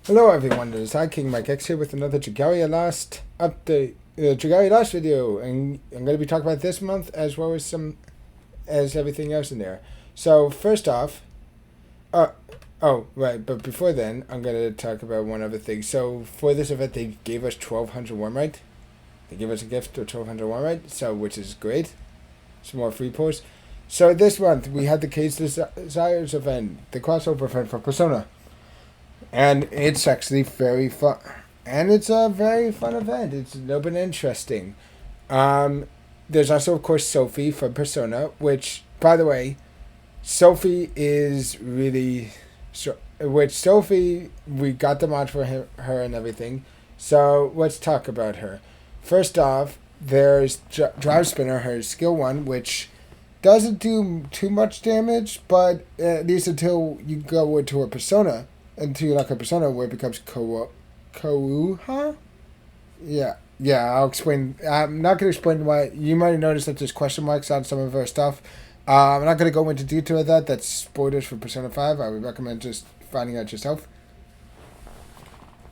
Hello everyone, it is I, King Mike X here with another Dragalia Lost update, Dragalia Lost video, and I'm going to be talking about this month as well as everything else in there. So first off, but before then, I'm going to talk about one other thing. So for this event, they gave us 1,200 Warmite. They gave us a gift of 1,200 Warmite, so which is great. Some more free pulls. So this month, we had the Cage Desires event, the crossover event for Persona. And it's actually very fun. And it's a very fun event. It's a little bit interesting. There's also, of course, Sophie from Persona, which, by the way, Sophie is really... Sophie, we got the mod for her and everything. So let's talk about her. First off, there's Drive Spinner, her skill 1, which doesn't do too much damage, but at least until you go into a Persona... Until you lock a Persona where it becomes Kouha? Yeah, I'll explain. I'm not going to explain why. You might have noticed that there's question marks on some of her stuff. I'm not going to go into detail of that. That's spoilers for Persona 5. I would recommend just finding out yourself.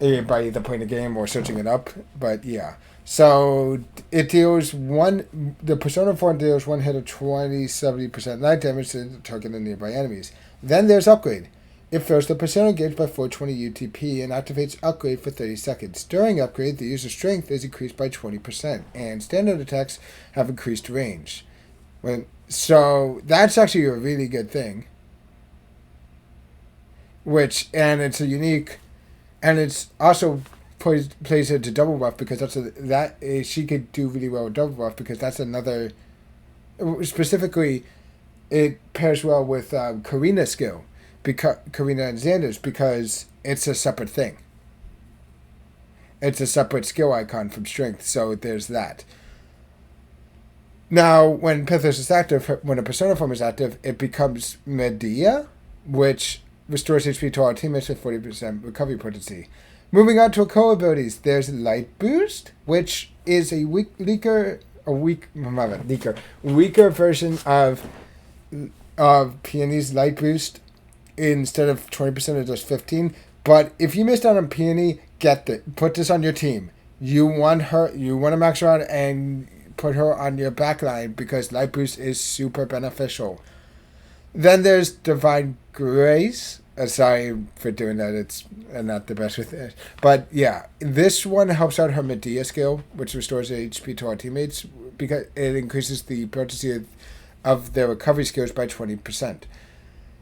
By either playing the game or searching it up. But yeah. So it deals the Persona 4 deals one hit of 20-70% light damage to the target and nearby enemies. Then there's Upgrade. It fills the Persona gauge by 420 UTP and activates Upgrade for 30 seconds. During Upgrade, the user's strength is increased by 20%, and standard attacks have increased range. So that's actually a really good thing. And it's a unique, and it's also plays into double buff because she could do really well with double buff because that's another. Specifically, it pairs well with Karina's skill. Karina and Xander's, because it's a separate thing. It's a separate skill icon from strength, so there's that. Now, when Pythos is active, when a Persona form is active, it becomes Medea, which restores HP to all teammates with 40% recovery potency. Moving on to core abilities, there's Light Boost, which is a weaker version of Peony's Light Boost. Instead of 20%, it does 15%. But if you missed out on Peony, put this on your team. You want to max her out and put her on your backline because Light Boost is super beneficial. Then there's Divine Grace. Sorry for doing that. It's not the best with it. But yeah, this one helps out her Medea skill, which restores HP to our teammates because it increases the potency of their recovery skills by 20%.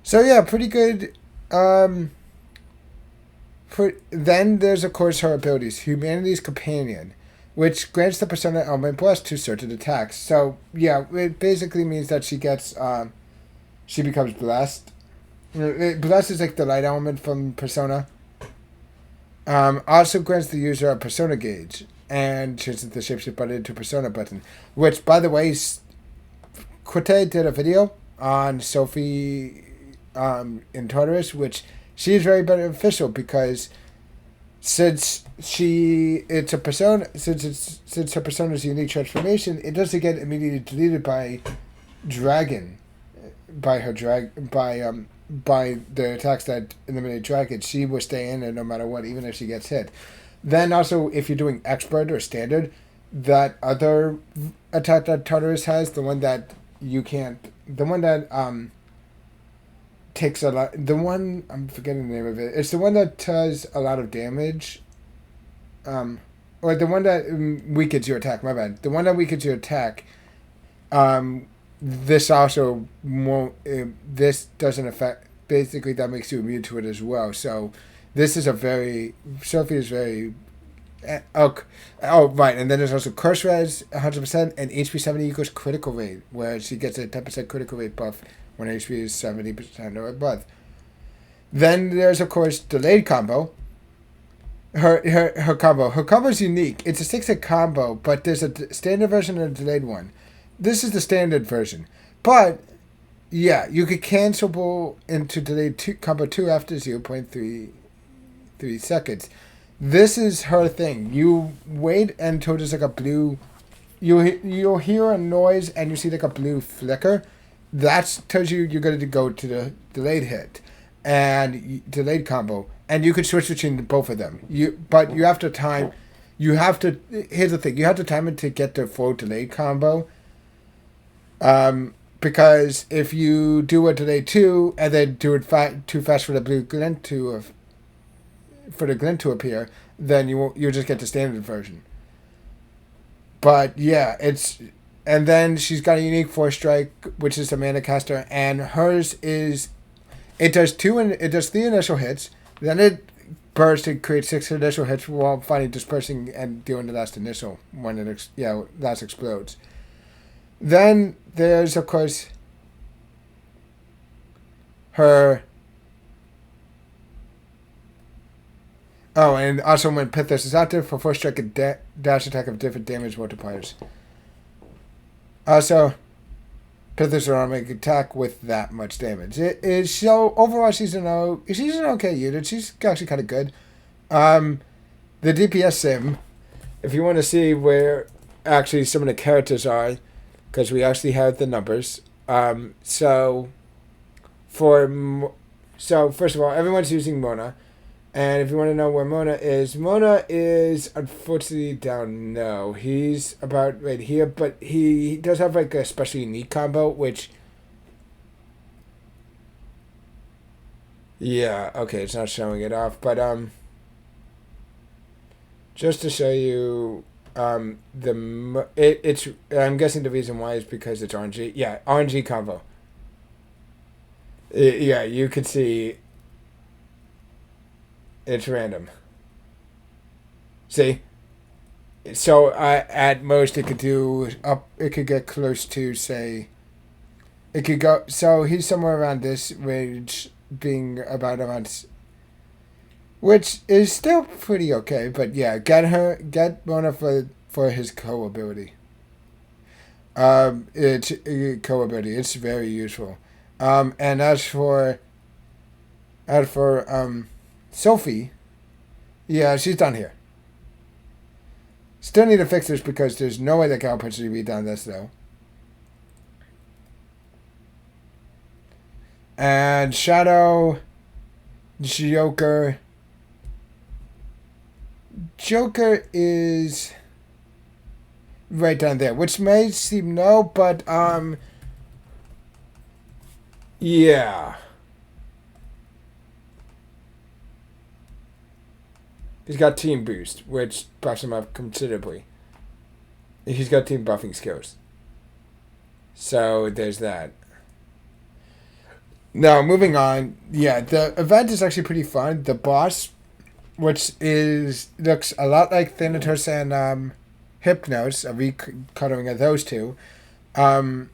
So yeah, pretty good. Then there's of course her abilities. Humanity's Companion, which grants the Persona element plus to certain attacks. So yeah, it basically means that she becomes blessed. Blessed is like the light element from Persona. Also grants the user a Persona gauge and changes the shapeshift button into Persona button. Which, by the way, Quite did a video on Sophie. In Tartarus, which she is very beneficial because since her Persona's unique transformation, it doesn't get immediately deleted by the attacks that eliminate Dragon. She will stay in there no matter what, even if she gets hit. Then also, if you're doing Expert or Standard, that other attack that Tartarus has, takes a lot. I'm forgetting the name of it. It's the one that does a lot of damage. Or the one that weakens your attack. My bad. The one that weakens your attack. This also won't. This doesn't affect. Basically, that makes you immune to it as well. So, this is Sophie is very. Right, and then there's also Curse Res 100% and HP 70 equals critical rate, where she gets a 10% critical rate buff when HP is 70% or above. Then there's of course delayed combo. Her combo is unique. It's a 6-hit combo, but there's a standard version and a delayed one. This is the standard version, but yeah, you could cancelable into delayed combo 2 after 0.33 seconds. This is her thing. You wait until there's like a blue. You'll hear a noise and you see like a blue flicker. That tells you you're going to go to the delayed hit and delayed combo. and you could switch between both of them. But you have to time. You have to. Here's the thing: you have to time it to get the full delay combo. Because if you do a delay 2 and then do it too fast for the blue glint to appear, then you'll just get the standard version. But yeah, and then she's got a unique force strike, which is the mana caster, and hers is it does 3 initial hits, then it bursts and creates 6 initial hits while finally dispersing and doing the last initial when it last explodes. Then there's, of course, her... Oh, and also when Pithos is active, for first strike and dash attack of different damage multipliers. Also, Pithos will make an attack with that much damage. So overall, she's an okay unit. She's actually kind of good. The DPS sim, if you want to see where actually some of the characters are, because we actually have the numbers. So first of all, everyone's using Mona. And if you want to know where Mona is unfortunately down low. He's about right here, but he does have like a special unique combo, which... Yeah, okay, it's not showing it off, but just to show you... it's I'm guessing the reason why is because it's RNG. Yeah, RNG combo. Yeah, you could see it's random. See? So at most it could do up. It could get close to say. It could go. So he's somewhere around this range, being about around. Which is still pretty okay, but yeah, get Mona for his co ability. It's co ability. It's very useful. And as for Sophie, yeah, she's done here. Still need to fix this because there's no way that Cowpunch should be done this though. And Shadow, Joker is right down there, which may seem low, but yeah. He's got team boost, which buffs him up considerably. He's got team buffing skills. So there's that. Now, moving on. Yeah, the event is actually pretty fun. The boss, which looks a lot like Thanatos and Hypnos, a recoloring of those two. Or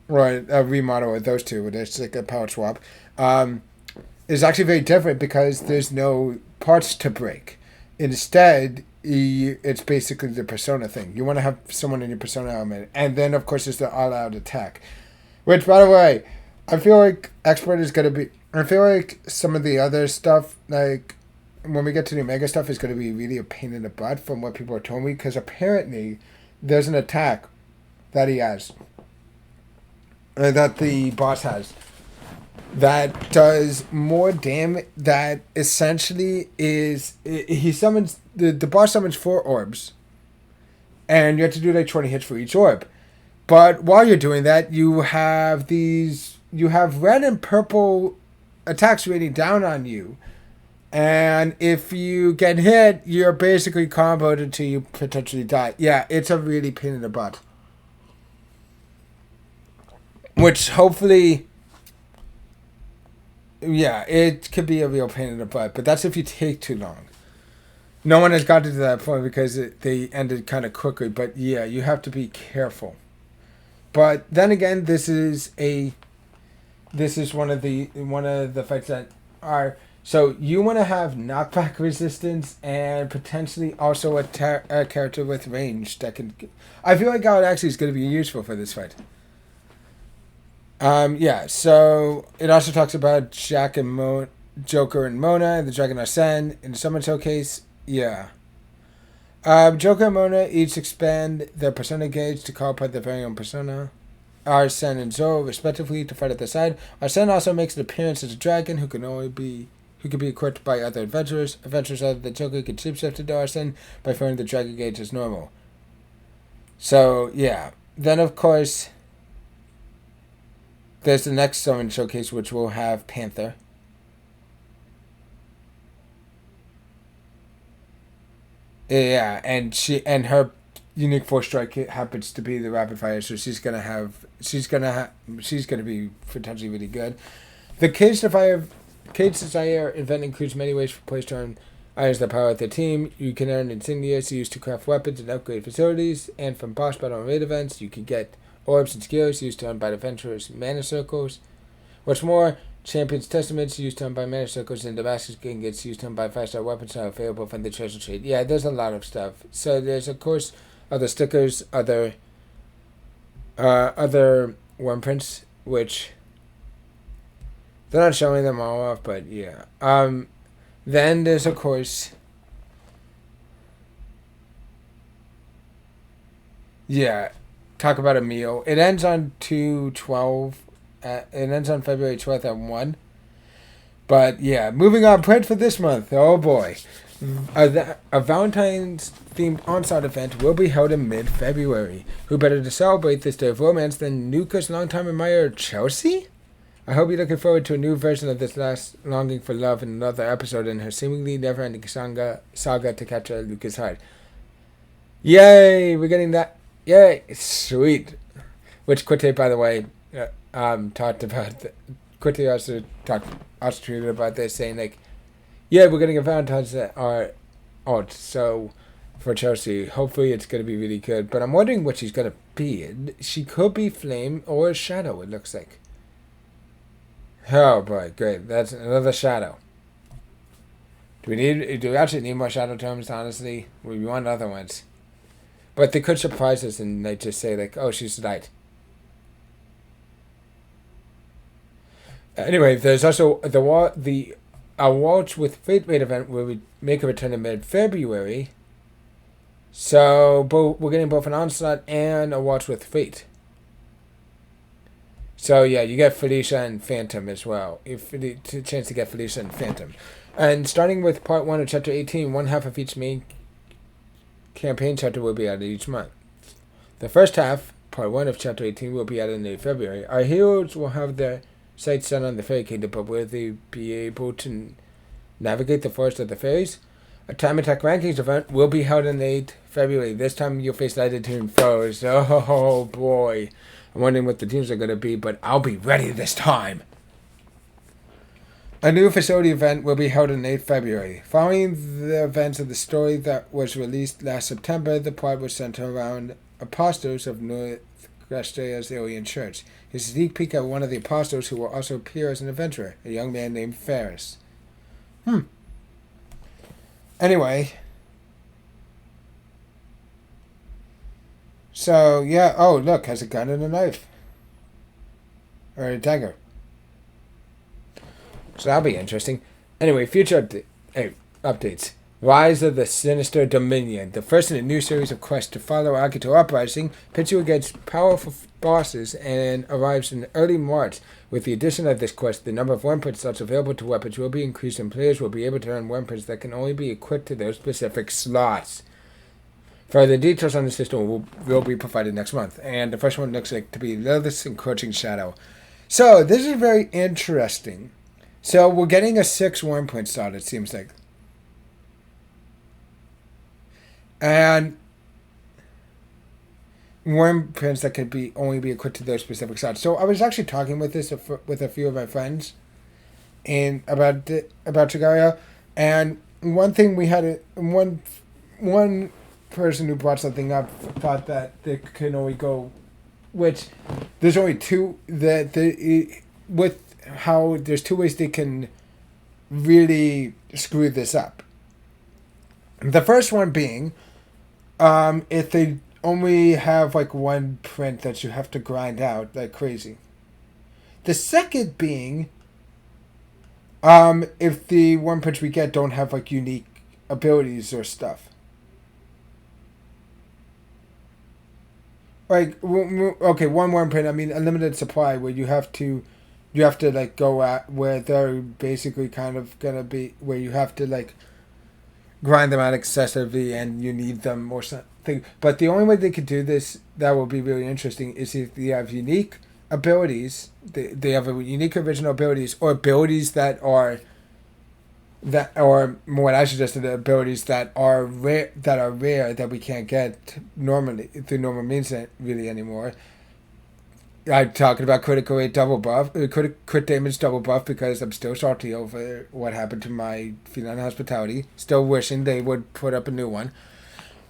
a remodel of those two, it's like a power swap. Is actually very different because there's no parts to break. Instead, it's basically the persona thing. You want to have someone in your persona element. And then, of course, there's the all-out attack. Which, by the way, I feel like Expert is going to be... I feel like some of the other stuff, like, when we get to the Omega stuff, is going to be really a pain in the butt from what people are telling me. Because apparently, there's an attack that he has. That the boss has. That does more damage. That essentially is... He summons... The boss summons 4 orbs. And you have to do like 20 hits for each orb. But while you're doing that, you have these... You have red and purple attacks raining down on you. And if you get hit, you're basically comboed until you potentially die. Yeah, it's a really pain in the butt. Which hopefully... Yeah, it could be a real pain in the butt. But that's if you take too long. No one has gotten to that point because they ended kind of quickly. But yeah, you have to be careful. But then again, this is one of the fights that are... So you want to have knockback resistance and potentially also a character with range that can... I feel like God actually is going to be useful for this fight. Yeah, so it also talks about Joker and Mona and the Dragon Arsene in the Summon Showcase. Yeah. Joker and Mona each expand their persona gauge to call upon their very own persona. Arsene and Zoro respectively to fight at their side. Arsene also makes an appearance as a dragon who can be equipped by other adventurers. Adventurers other than Joker can shapeshift into Arsene by throwing the dragon gauge as normal. So yeah. Then of course there's the next summon showcase, which will have Panther. Yeah, and her unique force strike happens to be the rapid fire, so she's gonna be potentially really good. The Cage Desire event includes many ways for players to earn items that power out their team. You can earn insignias used to craft weapons and upgrade facilities, and from boss battle and raid events, you can get orbs and skills used to earn by adventurers mana circles. What's more, Champion's Testaments used to earn by mana circles, and Damascus Ingots used to earn by 5-star weapons are available from the treasure trade. Yeah, there's a lot of stuff. So there's of course other stickers, other worm prints, which they're not showing them all off, but yeah. Then there's of course, yeah, talk about a meal. It ends on 2/12. It ends on February 12th at 1. But yeah, moving on. Plans for this month. Oh boy. A Valentine's themed onslaught event will be held in mid-February. Who better to celebrate this day of romance than Nuka's longtime admirer Chelsea? I hope you're looking forward to a new version of this last longing for love in another episode in her seemingly never-ending saga to capture Luca's heart. Yay! We're getting that. Yay! Sweet. Which Quite, by the way, talked about. Quite also tweeted about this, saying like, yeah, we're getting a Valentine's art, so for Chelsea, hopefully it's going to be really good. But I'm wondering what she's going to be. She could be Flame or Shadow, it looks like. Oh boy, great. That's another Shadow. Do we actually need more Shadow terms, honestly? We want other ones. But they could surprise us and they just say like, oh, she's light. Anyway, there's also a Waltz with Fate Raid event where we make a return in mid-February. So we're getting both an Onslaught and a Waltz with Fate. So yeah, you get Felicia and Phantom as well. If the chance to get Felicia and Phantom. And starting with part 1 of chapter 18, one half of each main campaign chapter will be added each month. The first half, part 1 of chapter 18, will be added in late February. Our heroes will have their sights set on the Fairy Kingdom, but will they be able to navigate the Forest of the Fairies? A Time Attack Rankings event will be held in late February. This time you'll face lighted team foes. Oh boy. I'm wondering what the teams are going to be, but I'll be ready this time. A new facility event will be held in late February. Following the events of the story that was released last September, the plot was centered around apostles of North Australia's Alien Church. Here's a sneak peek at one of the apostles who will also appear as an adventurer, a young man named Ferris. Anyway. So, yeah. Oh, look. Has a gun and a knife. Or a dagger. So that'll be interesting. Anyway, future updates. Rise of the Sinister Dominion. The first in a new series of quests to follow Akito Uprising pits you against powerful bosses and arrives in early March. With the addition of this quest, the number of weapon slots available to weapons will be increased and players will be able to earn weapons that can only be equipped to those specific slots. Further details on the system will be provided next month. And the first one looks like to be Lilith's Encroaching Shadow. So, this is very interesting. So, we're getting a 6 worm point slot, it seems like. And worm prints that could only be equipped to those specific slots. So I was actually talking with a few of my friends about Chigario, and one thing we had one person who brought something up thought that they can only go, which there's only two with how there's 2 ways they can really screw this up. The first one being, if they only have like one print that you have to grind out like crazy. The second being, if the one prints we get don't have like unique abilities or stuff. like okay, one worm print. I mean, a limited supply where you have to like go at where they're basically kind of gonna be where you have to like grind them out excessively and you need them or something. But the only way they could do this that will be really interesting is if they have unique abilities. They have a unique original abilities or abilities that or what I suggested abilities that are rare that we can't get normally through normal means really anymore. I'm talking about critical rate double buff, crit damage double buff because I'm still salty over what happened to my feline hospitality. Still wishing they would put up a new one.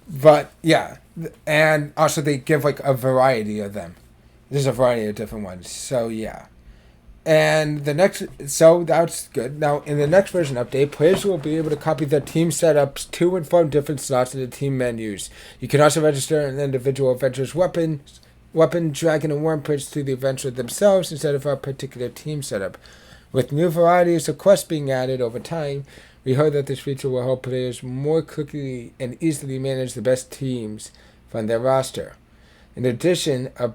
But yeah, and also they give like a variety of them. There's a variety of different ones. So yeah. And so that's good. Now, in the next version update, players will be able to copy their team setups to and from different slots in the team menus. You can also register an individual adventurer's weapon, dragon, and worm prints through the adventure themselves instead of a particular team setup. With new varieties of quests being added over time, we hope that this feature will help players more quickly and easily manage the best teams from their roster. In addition, a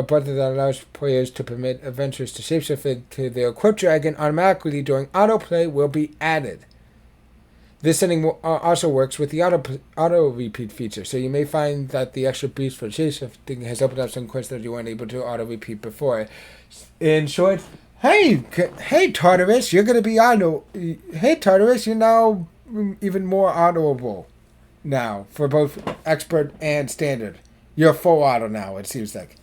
button that allows players to permit adventurers to shapeshift into their equipped dragon automatically during autoplay will be added. This setting also works with the auto repeat feature, so you may find that the extra boost for shapeshifting has opened up some quests that you weren't able to auto repeat before. In short, hey Tartarus, you're gonna be auto. Hey Tartarus, you're now even more autoable now for both expert and standard. You're full auto now, it seems like.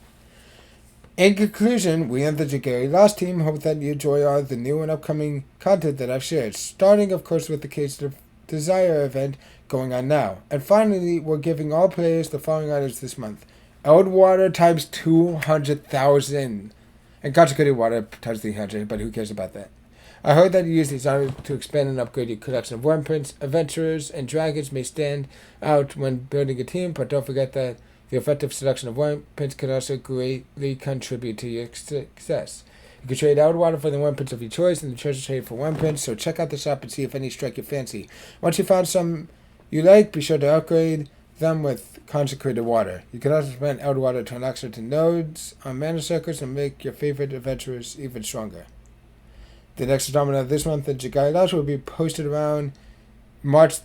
In conclusion, we and the Jagari Lost team hope that you enjoy all the new and upcoming content that I've shared, starting, of course, with the Case of Desire event going on now. And finally, we're giving all players the following items this month. Eld Water times 200,000. And Consecrated Water times 300, but who cares about that? I heard that you use these items to expand and upgrade your collection of worm prints. Adventurers and dragons may stand out when building a team, but don't forget that the effective selection of worm prints can also greatly contribute to your success. You can trade Eld Water for the worm prints of your choice and the treasure trade for worm prints, so check out the shop and see if any strike your fancy. Once you found some you like, be sure to upgrade them with Consecrated Water. You can also spend Eld Water to unlock certain nodes on mana circles and make your favorite adventurers even stronger. The next installment of this month in Jagari Lost will be posted around March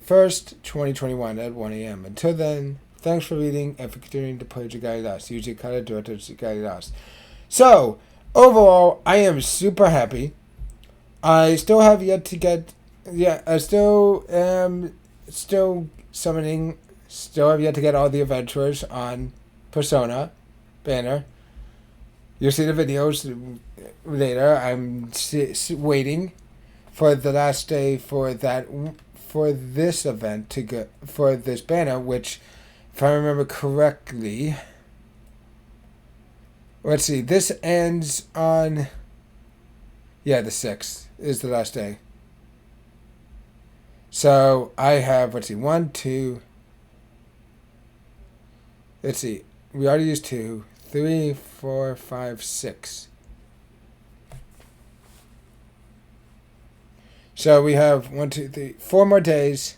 1st, 2021 at 1 a.m. Until then, thanks for reading and for continuing to play Jagari Lost. Yuji Kata, director of Jagari Lost. So, overall, I am super happy. I still have yet to get... Yeah, I still am summoning... Still have yet to get all the adventurers on Persona Banner. You'll see the videos later. I'm waiting for the last day for this event to go... For this banner, which... If I remember correctly, let's see, this ends on, the 6th is the last day. So I have, we already used 2, 3, 4, 5, 6. So we have 1, 2, 3, 4 more days.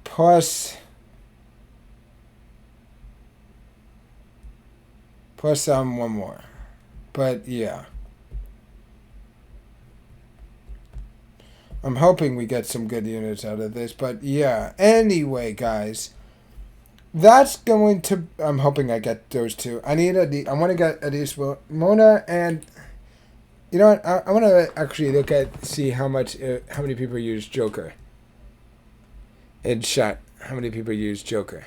Plus one more. But yeah. I'm hoping we get some good units out of this. But yeah. Anyway, guys. That's going to... I'm hoping I get those two. I want to get at least Mona and... You know what? I want to actually see how many people use Joker. In chat, how many people use Joker?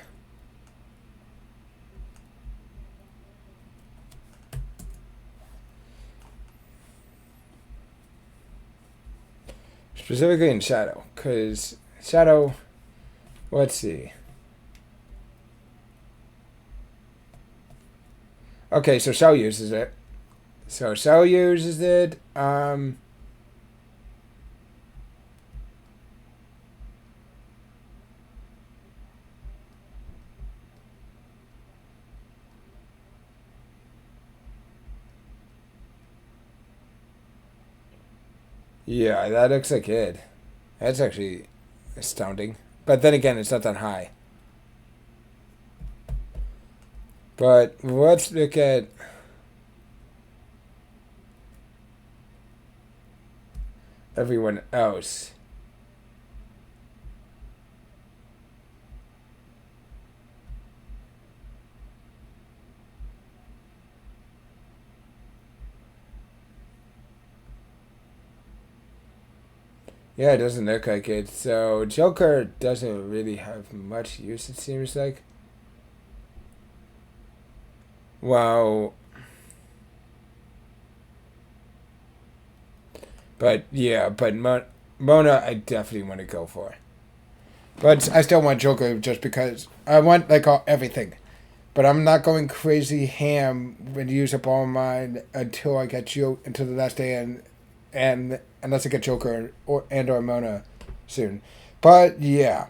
Specifically in Shadow, because Shadow, let's see. Okay, so Shell uses it. Yeah, that looks like it. That's actually astounding. But then again, it's not that high. But let's look at everyone else. Yeah, it doesn't look like it. So Joker doesn't really have much use, it seems like. Well, but yeah, but Mona, I definitely want to go for. But I still want Joker just because I want like everything. But I'm not going crazy ham when you use up all mine until I get you until the last day and unless I get Joker or Mona soon. But yeah.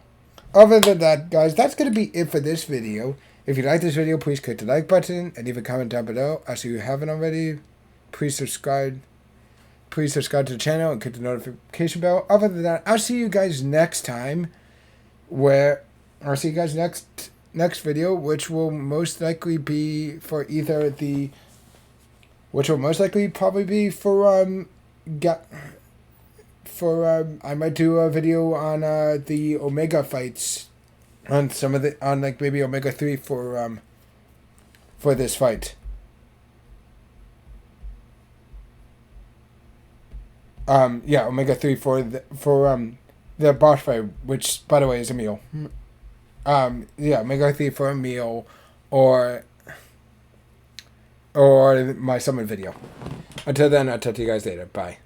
Other than that, guys, that's gonna be it for this video. If you like this video, please click the like button and leave a comment down below. If you haven't already, please subscribe. Please subscribe to the channel and click the notification bell. Other than that, I'll see you guys next time. I'll see you guys next video, which will most likely be for probably be for I might do a video on the Omega fights on like maybe Omega 3 for this fight. Yeah, Omega 3 for the boss fight, which by the way is a meal. Yeah, Omega 3 for a meal or my summon video. Until then, I'll talk to you guys later. Bye.